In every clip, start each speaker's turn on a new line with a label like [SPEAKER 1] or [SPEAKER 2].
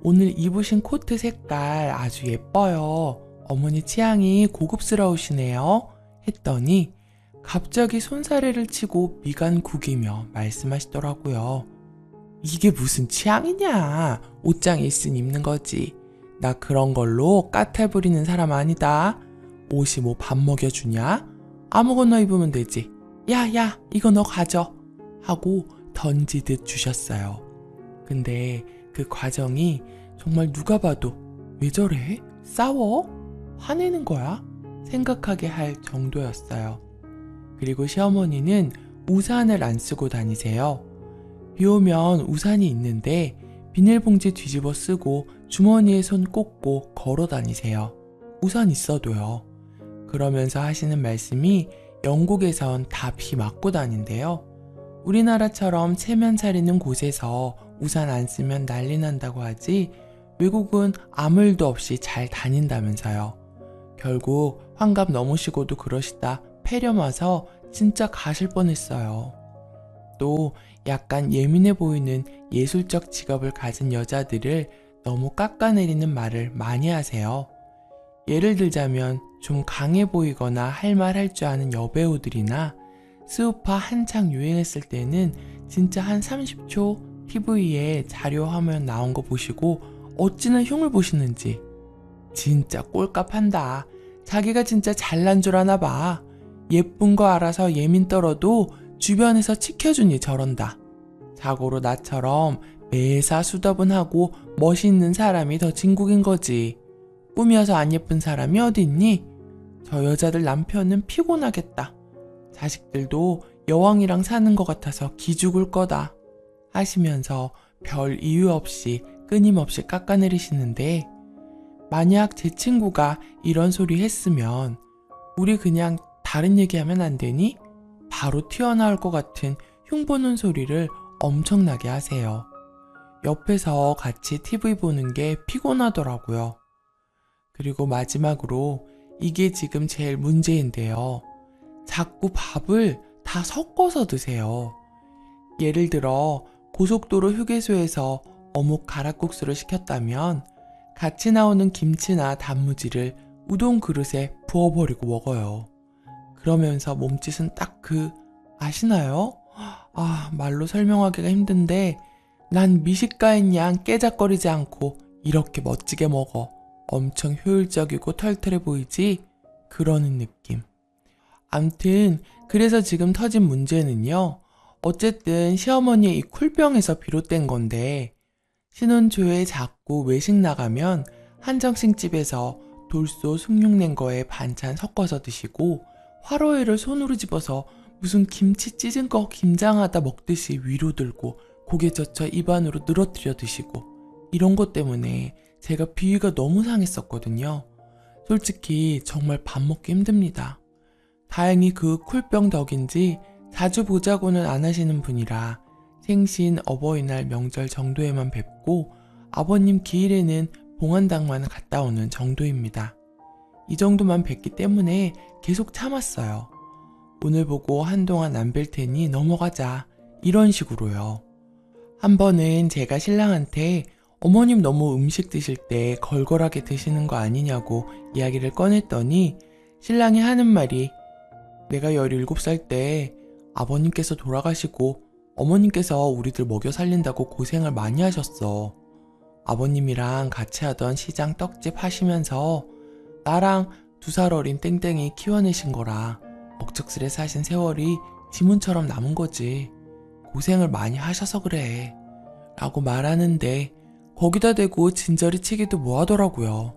[SPEAKER 1] 오늘 입으신 코트 색깔 아주 예뻐요. 어머니 취향이 고급스러우시네요. 했더니 갑자기 손사래를 치고 미간 구기며 말씀하시더라고요. 이게 무슨 취향이냐? 옷장에 있으니 입는 거지. 나 그런 걸로 까탈 부리는 사람 아니다. 옷이 뭐 밥 먹여주냐? 아무거나 입으면 되지. 야, 이거 너 가져. 하고 던지듯 주셨어요. 근데 그 과정이 정말 누가 봐도 왜 저래? 싸워? 화내는 거야? 생각하게 할 정도였어요. 그리고 시어머니는 우산을 안 쓰고 다니세요. 비 오면 우산이 있는데 비닐봉지 뒤집어 쓰고 주머니에 손 꽂고 걸어 다니세요. 우산 있어도요. 그러면서 하시는 말씀이 영국에선 다 비 맞고 다닌대요. 우리나라처럼 체면 차리는 곳에서 우산 안 쓰면 난리 난다고 하지 외국은 아무 일도 없이 잘 다닌다면서요. 결국 환갑 넘으시고도 그러시다 폐렴 와서 진짜 가실 뻔했어요. 또 약간 예민해 보이는 예술적 직업을 가진 여자들을 너무 깎아내리는 말을 많이 하세요. 예를 들자면 좀 강해 보이거나 할 말 할 줄 아는 여배우들이나 스우파 한창 유행했을 때는 진짜 한 30초 TV에 자료 화면 나온 거 보시고 어찌나 흉을 보시는지. 진짜 꼴값한다. 자기가 진짜 잘난 줄 아나 봐. 예쁜 거 알아서 예민 떨어도 주변에서 지켜주니 저런다. 자고로 나처럼 매사 수더분하고 멋있는 사람이 더 진국인 거지. 꾸며서 안 예쁜 사람이 어딨니? 저 여자들 남편은 피곤하겠다. 자식들도 여왕이랑 사는 것 같아서 기죽을 거다. 하시면서 별 이유 없이 끊임없이 깎아내리시는데 만약 제 친구가 이런 소리 했으면 우리 그냥 다른 얘기하면 안 되니? 바로 튀어나올 것 같은 흉보는 소리를 엄청나게 하세요. 옆에서 같이 TV 보는 게 피곤하더라고요. 그리고 마지막으로 이게 지금 제일 문제인데요. 자꾸 밥을 다 섞어서 드세요. 예를 들어 고속도로 휴게소에서 어묵 가락국수를 시켰다면 같이 나오는 김치나 단무지를 우동 그릇에 부어버리고 먹어요. 그러면서 몸짓은 딱 아시나요? 말로 설명하기가 힘든데 난 미식가인 양 깨작거리지 않고 이렇게 멋지게 먹어. 엄청 효율적이고 털털해 보이지? 그러는 느낌. 암튼 그래서 지금 터진 문제는요. 어쨌든 시어머니의 이 쿨병에서 비롯된 건데 신혼 초에 자꾸 외식 나가면 한정식 집에서 돌솥 숭늉냉거에 반찬 섞어서 드시고 화로회를 손으로 집어서 무슨 김치 찢은 거 김장하다 먹듯이 위로 들고 고개 젖혀 입안으로 늘어뜨려 드시고 이런 것 때문에 제가 비위가 너무 상했었거든요. 솔직히 정말 밥 먹기 힘듭니다. 다행히 그 쿨병 덕인지 자주 보자고는 안 하시는 분이라 생신, 어버이날, 명절 정도에만 뵙고 아버님 기일에는 봉헌당만 갔다 오는 정도입니다. 이 정도만 뵙기 때문에 계속 참았어요. 오늘 보고 한동안 안 뵐 테니 넘어가자. 이런 식으로요. 한 번은 제가 신랑한테 어머님 너무 음식 드실 때 걸걸하게 드시는 거 아니냐고 이야기를 꺼냈더니 신랑이 하는 말이 내가 17살 때 아버님께서 돌아가시고 어머님께서 우리들 먹여 살린다고 고생을 많이 하셨어. 아버님이랑 같이 하던 시장 떡집 하시면서 나랑 2살 어린 땡땡이 키워내신 거라 억척스레 사신 세월이 지문처럼 남은 거지. 고생을 많이 하셔서 그래. 라고 말하는데 거기다 대고 진저리 치기도 뭐하더라고요.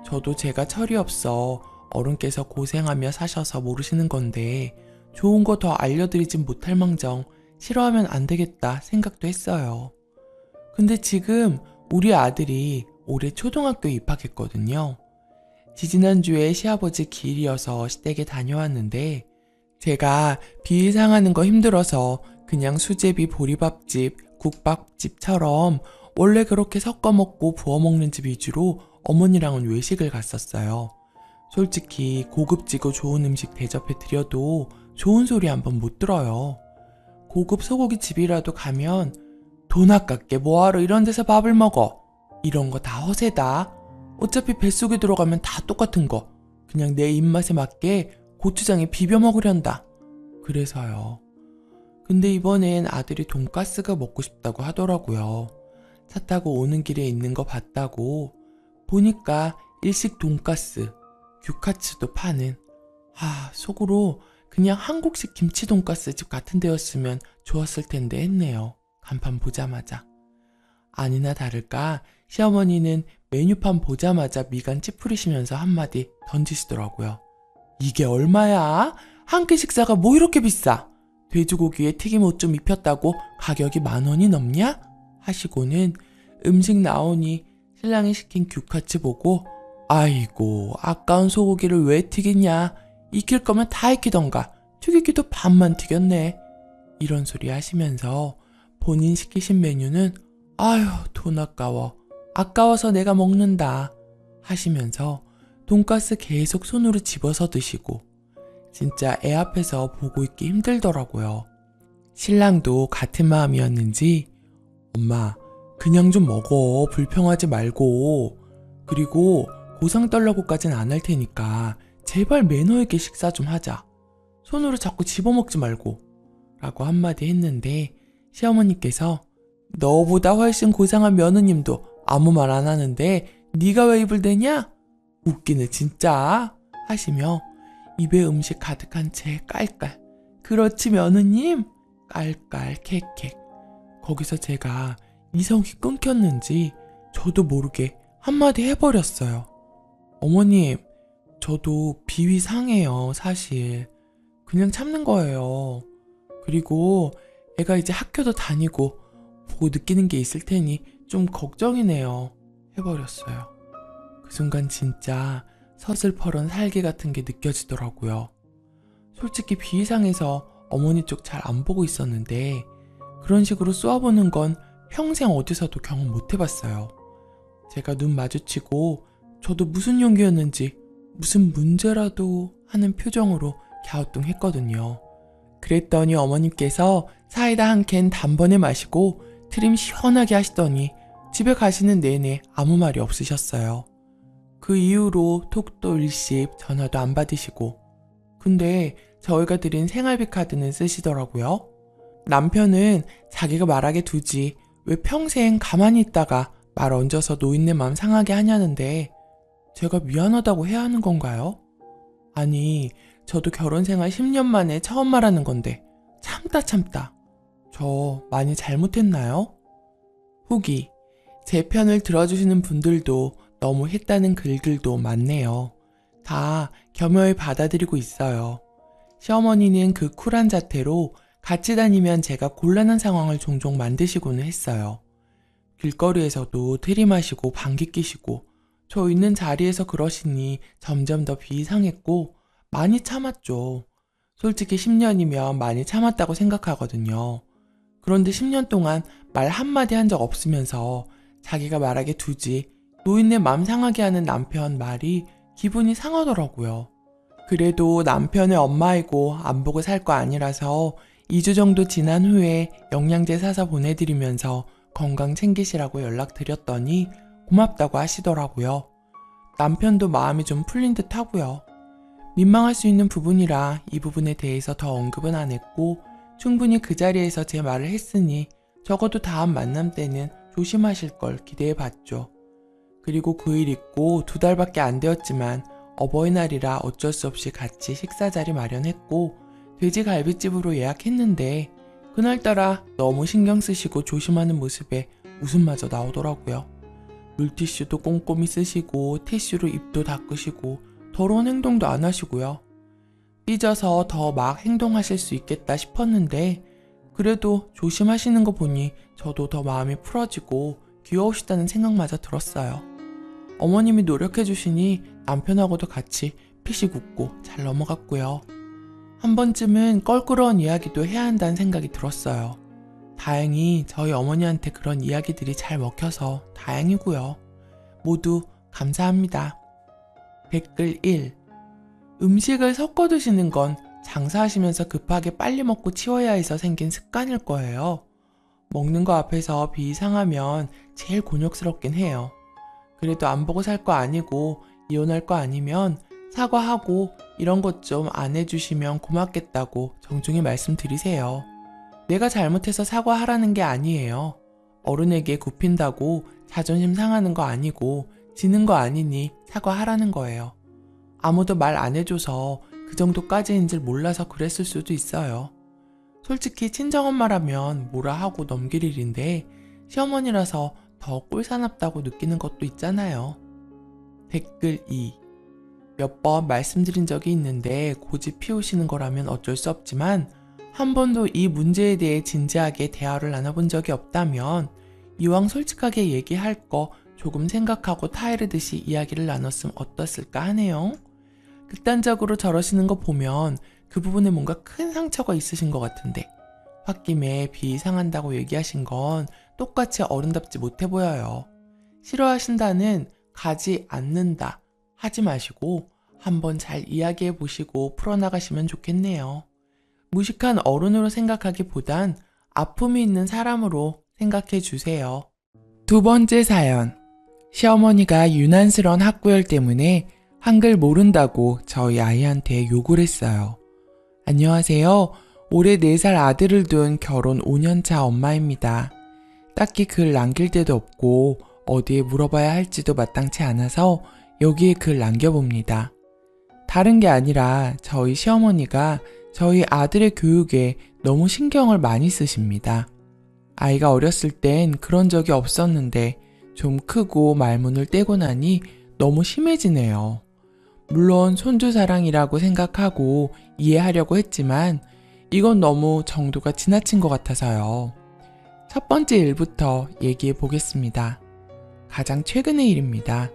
[SPEAKER 1] 저도 제가 철이 없어 어른께서 고생하며 사셔서 모르시는 건데 좋은 거 더 알려드리진 못할 망정 싫어하면 안 되겠다 생각도 했어요. 근데 지금 우리 아들이 올해 초등학교 입학했거든요. 지지난주에 시아버지 기일이어서 시댁에 다녀왔는데 제가 비위 상하는 거 힘들어서 그냥 수제비 보리밥집, 국밥집처럼 원래 그렇게 섞어 먹고 부어 먹는 집 위주로 어머니랑은 외식을 갔었어요. 솔직히 고급지고 좋은 음식 대접해 드려도 좋은 소리 한번 못 들어요. 고급 소고기 집이라도 가면 돈 아깝게 뭐하러 이런 데서 밥을 먹어? 이런 거 다 허세다. 어차피 뱃속에 들어가면 다 똑같은 거. 그냥 내 입맛에 맞게 고추장에 비벼 먹으련다. 그래서요. 근데 이번엔 아들이 돈가스가 먹고 싶다고 하더라고요. 차 타고 오는 길에 있는 거 봤다고. 보니까 일식 돈가스, 규카츠도 파는. 속으로 그냥 한국식 김치 돈가스 집 같은 데였으면 좋았을 텐데 했네요. 간판 보자마자. 아니나 다를까 시어머니는 메뉴판 보자마자 미간 찌푸리시면서 한마디 던지시더라고요. 이게 얼마야? 한 끼 식사가 뭐 이렇게 비싸? 돼지고기에 튀김옷 좀 입혔다고 가격이 10,000원이 넘냐? 하시고는 음식 나오니 신랑이 시킨 규카츠 보고 아이고 아까운 소고기를 왜 튀기냐? 익힐 거면 다 익히던가 튀기기도 반만 튀겼네. 이런 소리 하시면서 본인 시키신 메뉴는 아휴 돈 아까워. 아까워서 내가 먹는다 하시면서 돈가스 계속 손으로 집어서 드시고 진짜 애 앞에서 보고 있기 힘들더라고요. 신랑도 같은 마음이었는지 엄마 그냥 좀 먹어. 불평하지 말고. 그리고 고상 떨라고까진 안 할 테니까 제발 매너 있게 식사 좀 하자. 손으로 자꾸 집어먹지 말고 라고 한마디 했는데 시어머니께서 너보다 훨씬 고상한 며느님도 아무 말 안 하는데 네가 왜 입을 대냐? 웃기네 진짜 하시며 입에 음식 가득한 채 깔깔 그렇지 며느님? 깔깔 캑캑. 거기서 제가 이성이 끊겼는지 저도 모르게 한마디 해버렸어요. 어머님 저도 비위 상해요 사실. 그냥 참는 거예요. 그리고 애가 이제 학교도 다니고 보고 느끼는 게 있을 테니 좀 걱정이네요. 해버렸어요. 그 순간 진짜 서슬퍼런 살기 같은 게 느껴지더라고요. 솔직히 비위상해서 어머니 쪽 잘 안 보고 있었는데 그런 식으로 쏘아보는 건 평생 어디서도 경험 못 해봤어요. 제가 눈 마주치고 저도 무슨 용기였는지 무슨 문제라도 하는 표정으로 갸우뚱했거든요. 그랬더니 어머님께서 사이다 한 캔 단번에 마시고 트림 시원하게 하시더니 집에 가시는 내내 아무 말이 없으셨어요. 그 이후로 톡도 일십 전화도 안 받으시고 근데 저희가 드린 생활비 카드는 쓰시더라고요. 남편은 자기가 말하게 두지 왜 평생 가만히 있다가 말 얹어서 노인네 마음 상하게 하냐는데 제가 미안하다고 해야 하는 건가요? 아니 저도 결혼 생활 10년 만에 처음 말하는 건데 참다. 저 많이 잘못했나요? 후기 제 편을 들어주시는 분들도 너무 했다는 글들도 많네요. 다 겸허히 받아들이고 있어요. 시어머니는 그 쿨한 자태로 같이 다니면 제가 곤란한 상황을 종종 만드시고는 했어요. 길거리에서도 들이마시고 방귀 뀌시고 저 있는 자리에서 그러시니 점점 더 비이상했고 많이 참았죠. 솔직히 10년이면 많이 참았다고 생각하거든요. 그런데 10년 동안 말 한마디 한 적 없으면서 자기가 말하게 두지 노인네 맘 상하게 하는 남편 말이 기분이 상하더라고요. 그래도 남편의 엄마이고 안 보고 살 거 아니라서 2주 정도 지난 후에 영양제 사서 보내드리면서 건강 챙기시라고 연락드렸더니 고맙다고 하시더라고요. 남편도 마음이 좀 풀린 듯 하고요. 민망할 수 있는 부분이라 이 부분에 대해서 더 언급은 안 했고 충분히 그 자리에서 제 말을 했으니 적어도 다음 만남 때는 조심하실 걸 기대해 봤죠. 그리고 그 일 있고 2달밖에 안 되었지만 어버이날이라 어쩔 수 없이 같이 식사 자리 마련했고 돼지 갈비집으로 예약했는데 그날따라 너무 신경 쓰시고 조심하는 모습에 웃음마저 나오더라고요. 물티슈도 꼼꼼히 쓰시고 티슈로 입도 닦으시고 더러운 행동도 안 하시고요. 삐져서 더 막 행동하실 수 있겠다 싶었는데 그래도 조심하시는 거 보니 저도 더 마음이 풀어지고 귀여우시다는 생각마저 들었어요. 어머님이 노력해주시니 남편하고도 같이 피식 웃고 잘 넘어갔고요. 한 번쯤은 껄끄러운 이야기도 해야 한다는 생각이 들었어요. 다행히 저희 어머니한테 그런 이야기들이 잘 먹혀서 다행이고요. 모두 감사합니다. 댓글 1. 음식을 섞어 드시는 건 장사하시면서 급하게 빨리 먹고 치워야 해서 생긴 습관일 거예요. 먹는 거 앞에서 비상하면 제일 곤욕스럽긴 해요. 그래도 안 보고 살 거 아니고 이혼할 거 아니면 사과하고 이런 것 좀 안 해주시면 고맙겠다고 정중히 말씀드리세요. 내가 잘못해서 사과하라는 게 아니에요. 어른에게 굽힌다고 자존심 상하는 거 아니고 지는 거 아니니 사과하라는 거예요. 아무도 말 안 해줘서 그 정도까지인 줄 몰라서 그랬을 수도 있어요. 솔직히 친정엄마라면 뭐라 하고 넘길 일인데 시어머니라서 더 꼴사납다고 느끼는 것도 있잖아요. 댓글 2. 몇 번 말씀드린 적이 있는데 고집 피우시는 거라면 어쩔 수 없지만 한 번도 이 문제에 대해 진지하게 대화를 나눠본 적이 없다면 이왕 솔직하게 얘기할 거 조금 생각하고 타이르듯이 이야기를 나눴으면 어떻을까 하네요. 극단적으로 저러시는 거 보면 그 부분에 뭔가 큰 상처가 있으신 것 같은데 홧김에 비 상한다고 얘기하신 건 똑같이 어른답지 못해 보여요. 싫어하신다는 가지 않는다 하지 마시고 한번 잘 이야기해 보시고 풀어나가시면 좋겠네요. 무식한 어른으로 생각하기보단 아픔이 있는 사람으로 생각해 주세요. 두 번째 사연. 시어머니가 유난스러운 학구열 때문에 한글 모른다고 저희 아이한테 욕을 했어요. 안녕하세요. 올해 4살 아들을 둔 결혼 5년차 엄마입니다. 딱히 글 남길 데도 없고 어디에 물어봐야 할지도 마땅치 않아서 여기에 글 남겨봅니다. 다른 게 아니라 저희 시어머니가 저희 아들의 교육에 너무 신경을 많이 쓰십니다. 아이가 어렸을 땐 그런 적이 없었는데 좀 크고 말문을 떼고 나니 너무 심해지네요. 물론 손주 사랑이라고 생각하고 이해하려고 했지만 이건 너무 정도가 지나친 것 같아서요. 첫 번째 일부터 얘기해 보겠습니다. 가장 최근의 일입니다.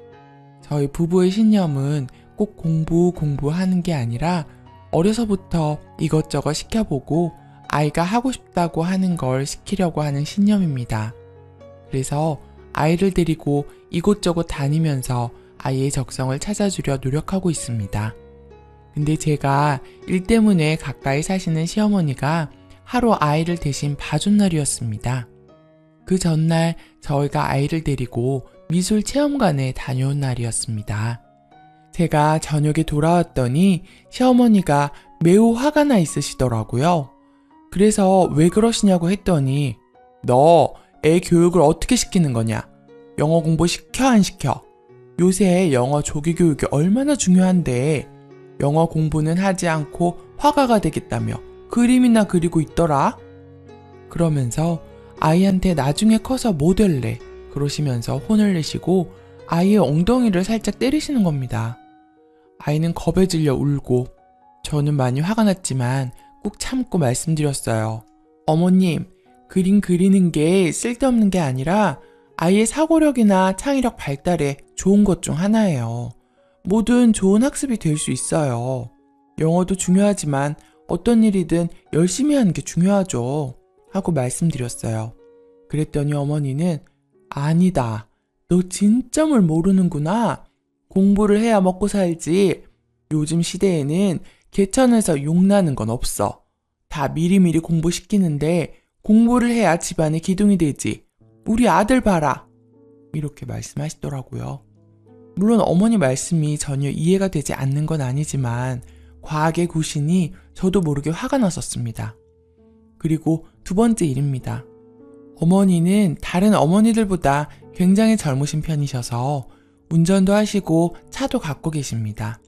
[SPEAKER 1] 저희 부부의 신념은 꼭 공부하는 게 아니라 어려서부터 이것저것 시켜보고 아이가 하고 싶다고 하는 걸 시키려고 하는 신념입니다. 그래서 아이를 데리고 이곳저곳 다니면서 아이의 적성을 찾아주려 노력하고 있습니다. 근데 제가 일 때문에 가까이 사시는 시어머니가 하루 아이를 대신 봐준 날이었습니다. 그 전날 저희가 아이를 데리고 미술 체험관에 다녀온 날이었습니다. 제가 저녁에 돌아왔더니 시어머니가 매우 화가 나 있으시더라고요. 그래서 왜 그러시냐고 했더니 너 애 교육을 어떻게 시키는 거냐? 영어 공부 시켜 안 시켜? 요새 영어 조기 교육이 얼마나 중요한데 영어 공부는 하지 않고 화가가 되겠다며 그림이나 그리고 있더라? 그러면서 아이한테 나중에 커서 뭐 될래? 그러시면서 혼을 내시고 아이의 엉덩이를 살짝 때리시는 겁니다. 아이는 겁에 질려 울고 저는 많이 화가 났지만 꾹 참고 말씀드렸어요. 어머님, 그림 그리는 게 쓸데없는 게 아니라 아이의 사고력이나 창의력 발달에 좋은 것 중 하나예요. 뭐든 좋은 학습이 될 수 있어요. 영어도 중요하지만 어떤 일이든 열심히 하는 게 중요하죠. 하고 말씀드렸어요. 그랬더니 어머니는 아니다. 너 진짜 뭘 모르는구나. 공부를 해야 먹고 살지. 요즘 시대에는 개천에서 욕나는 건 없어. 다 미리미리 공부시키는데 공부를 해야 집안의 기둥이 되지. 우리 아들 봐라. 이렇게 말씀하시더라고요. 물론 어머니 말씀이 전혀 이해가 되지 않는 건 아니지만 과학의 구신이 저도 모르게 화가 났었습니다. 그리고 두 번째 일입니다. 어머니는 다른 어머니들보다 굉장히 젊으신 편이셔서 운전도 하시고 차도 갖고 계십니다.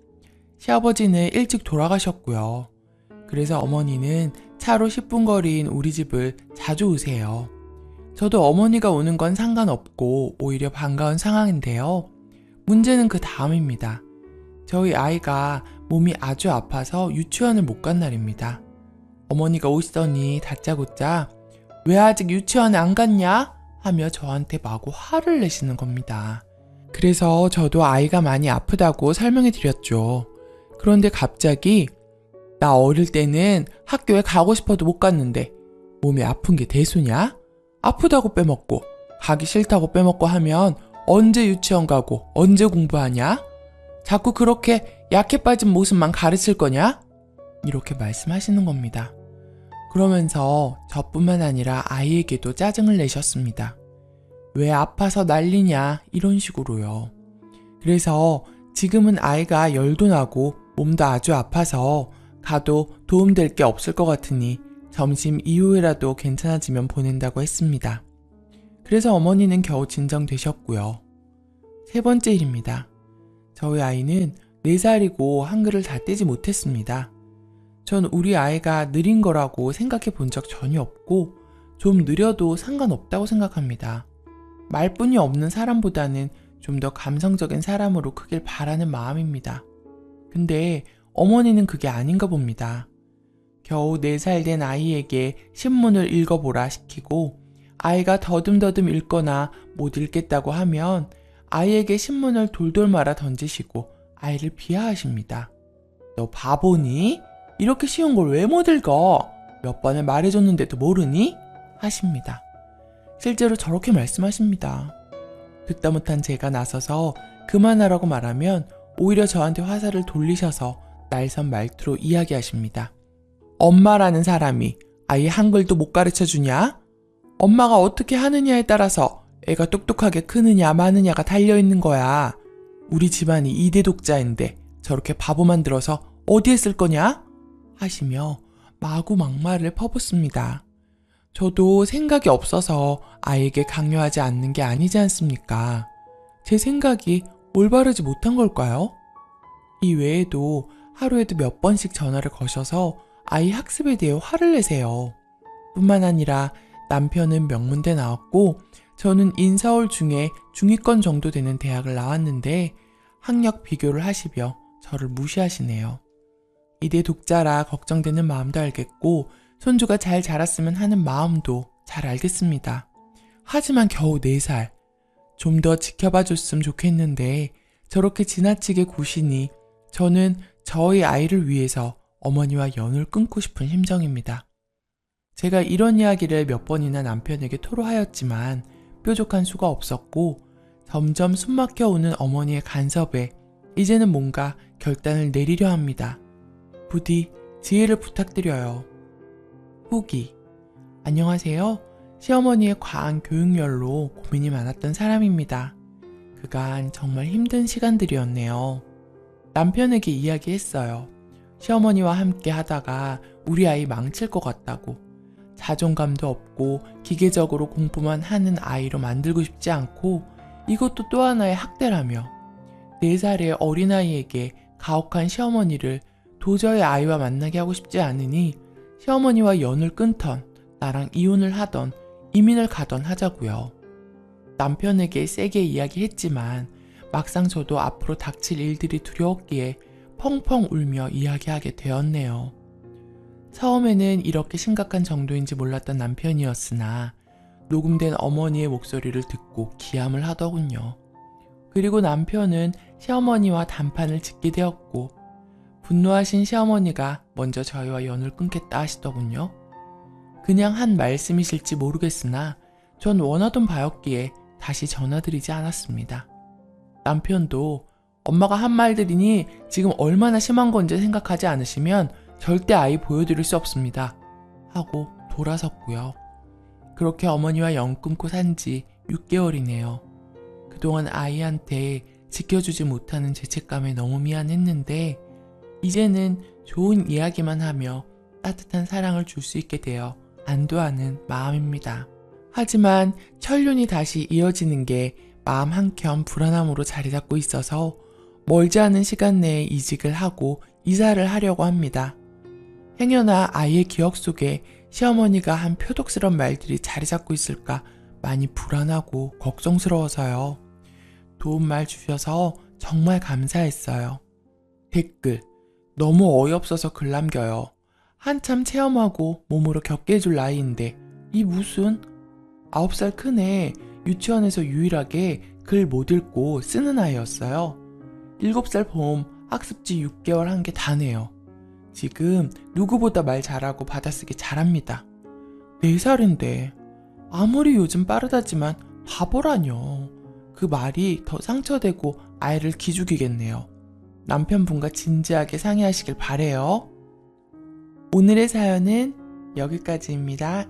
[SPEAKER 1] 시아버지는 일찍 돌아가셨고요. 그래서 어머니는 차로 10분 거리인 우리 집을 자주 오세요. 저도 어머니가 오는 건 상관없고 오히려 반가운 상황인데요. 문제는 그 다음입니다. 저희 아이가 몸이 아주 아파서 유치원을 못 간 날입니다. 어머니가 오시더니 다짜고짜 왜 아직 유치원에 안 갔냐? 하며 저한테 마구 화를 내시는 겁니다. 그래서 저도 아이가 많이 아프다고 설명해 드렸죠. 그런데 갑자기 나 어릴 때는 학교에 가고 싶어도 못 갔는데 몸이 아픈 게 대수냐? 아프다고 빼먹고 가기 싫다고 빼먹고 하면 언제 유치원 가고 언제 공부하냐? 자꾸 그렇게 약해 빠진 모습만 가르칠 거냐? 이렇게 말씀하시는 겁니다. 그러면서 저뿐만 아니라 아이에게도 짜증을 내셨습니다. 왜 아파서 난리냐 이런 식으로요. 그래서 지금은 아이가 열도 나고 몸도 아주 아파서 가도 도움될 게 없을 것 같으니 점심 이후에라도 괜찮아지면 보낸다고 했습니다. 그래서 어머니는 겨우 진정되셨고요. 세 번째 일입니다. 저희 아이는 4살이고 한글을 다 떼지 못했습니다. 전 우리 아이가 느린 거라고 생각해 본 적 전혀 없고 좀 느려도 상관없다고 생각합니다. 말뿐이 없는 사람보다는 좀 더 감성적인 사람으로 크길 바라는 마음입니다. 근데 어머니는 그게 아닌가 봅니다. 겨우 4살 된 아이에게 신문을 읽어보라 시키고 아이가 더듬더듬 읽거나 못 읽겠다고 하면 아이에게 신문을 돌돌 말아 던지시고 아이를 비하하십니다. 너 바보니? 이렇게 쉬운 걸 왜 못 읽어? 몇 번을 말해줬는데도 모르니? 하십니다. 실제로 저렇게 말씀하십니다. 듣다 못한 제가 나서서 그만하라고 말하면 오히려 저한테 화살을 돌리셔서 날선 말투로 이야기하십니다. 엄마라는 사람이 아이 한글도 못 가르쳐주냐? 엄마가 어떻게 하느냐에 따라서 애가 똑똑하게 크느냐 마느냐가 달려있는 거야. 우리 집안이 2대 독자인데 저렇게 바보 만들어서 어디에 쓸 거냐? 하시며 마구 막말을 퍼붓습니다. 저도 생각이 없어서 아이에게 강요하지 않는 게 아니지 않습니까? 제 생각이 올바르지 못한 걸까요? 이 외에도 하루에도 몇 번씩 전화를 거셔서 아이 학습에 대해 화를 내세요. 뿐만 아니라 남편은 명문대 나왔고 저는 인서울 중에 중위권 정도 되는 대학을 나왔는데 학력 비교를 하시며 저를 무시하시네요. 이대 독자라 걱정되는 마음도 알겠고 손주가 잘 자랐으면 하는 마음도 잘 알겠습니다. 하지만 겨우 4살. 좀 더 지켜봐 줬으면 좋겠는데 저렇게 지나치게 구시니 저는 저희 아이를 위해서 어머니와 연을 끊고 싶은 심정입니다. 제가 이런 이야기를 몇 번이나 남편에게 토로하였지만 뾰족한 수가 없었고 점점 숨막혀 오는 어머니의 간섭에 이제는 뭔가 결단을 내리려 합니다. 부디 지혜를 부탁드려요. 후기. 안녕하세요. 시어머니의 과한 교육열로 고민이 많았던 사람입니다. 그간 정말 힘든 시간들이었네요. 남편에게 이야기했어요. 시어머니와 함께 하다가 우리 아이 망칠 것 같다고. 자존감도 없고 기계적으로 공부만 하는 아이로 만들고 싶지 않고 이것도 또 하나의 학대라며 4살의 어린아이에게 가혹한 시어머니를 도저히 아이와 만나게 하고 싶지 않으니 시어머니와 연을 끊던 나랑 이혼을 하던 이민을 가던 하자고요. 남편에게 세게 이야기했지만 막상 저도 앞으로 닥칠 일들이 두려웠기에 펑펑 울며 이야기하게 되었네요. 처음에는 이렇게 심각한 정도인지 몰랐던 남편이었으나 녹음된 어머니의 목소리를 듣고 기함을 하더군요. 그리고 남편은 시어머니와 단판을 짓게 되었고 분노하신 시어머니가 먼저 저희와 연을 끊겠다 하시더군요. 그냥 한 말씀이실지 모르겠으나 전 원하던 바였기에 다시 전화드리지 않았습니다. 남편도 엄마가 한 말들이니 지금 얼마나 심한 건지 생각하지 않으시면 절대 아이 보여드릴 수 없습니다. 하고 돌아섰고요. 그렇게 어머니와 연 끊고 산 지 6개월이네요. 그동안 아이한테 지켜주지 못하는 죄책감에 너무 미안했는데 이제는 좋은 이야기만 하며 따뜻한 사랑을 줄 수 있게 되어 안도하는 마음입니다. 하지만 천륜이 다시 이어지는 게 마음 한켠 불안함으로 자리 잡고 있어서 멀지 않은 시간 내에 이직을 하고 이사를 하려고 합니다. 행여나 아이의 기억 속에 시어머니가 한 표독스러운 말들이 자리 잡고 있을까 많이 불안하고 걱정스러워서요. 도움말 주셔서 정말 감사했어요. 댓글. 너무 어이없어서 글 남겨요. 한참 체험하고 몸으로 겪게 해줄 나이인데 이 무슨 9살 큰 애 유치원에서 유일하게 글 못 읽고 쓰는 아이였어요. 7살 봄 학습지 6개월 한 게 다네요. 지금 누구보다 말 잘하고 받아쓰기 잘합니다. 4살인데 아무리 요즘 빠르다지만 바보라뇨. 그 말이 더 상처되고 아이를 기죽이겠네요. 남편분과 진지하게 상의하시길 바래요. 오늘의 사연은 여기까지입니다.